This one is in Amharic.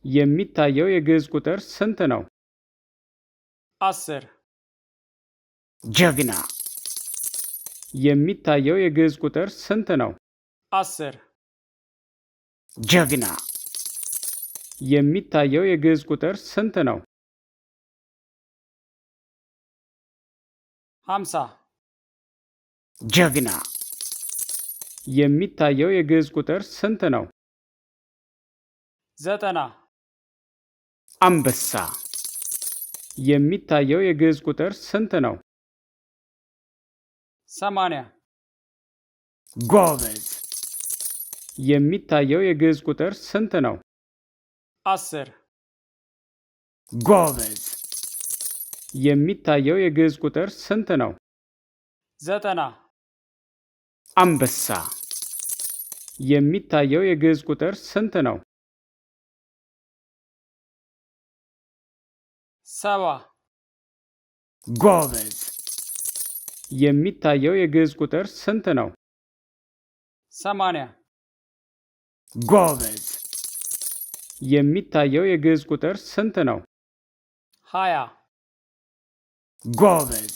የሚታየው የግዕዝ ቁጥር ስንት ነው? 10 ጀግና የሚታየው የግዕዝ ቁጥር ስንት ነው? 10 ጀግና የሚታየው የግዕዝ ቁጥር ስንት ነው? 50 ጀግና የሚታየው የግዕዝ ቁጥር ስንት ነው? 90 አንበሳ የሚታየው የግዕዝ ቁጥር ስንት ነው? 80 ጎበዝ የሚታየው የግዕዝ ቁጥር ስንት ነው? 10 ጎበዝ የሚታየው የግዕዝ ቁጥር ስንት ነው? 90 አንበሳ የሚታየው የግዕዝ ቁጥር ስንት ነው? 70 ጎበዝ የሚታየው የግዕዝ ቁጥር ስንት ነው? 80 ጎበዝ የሚታየው የግዕዝ ቁጥር ስንት ነው? 20 ጎበዝ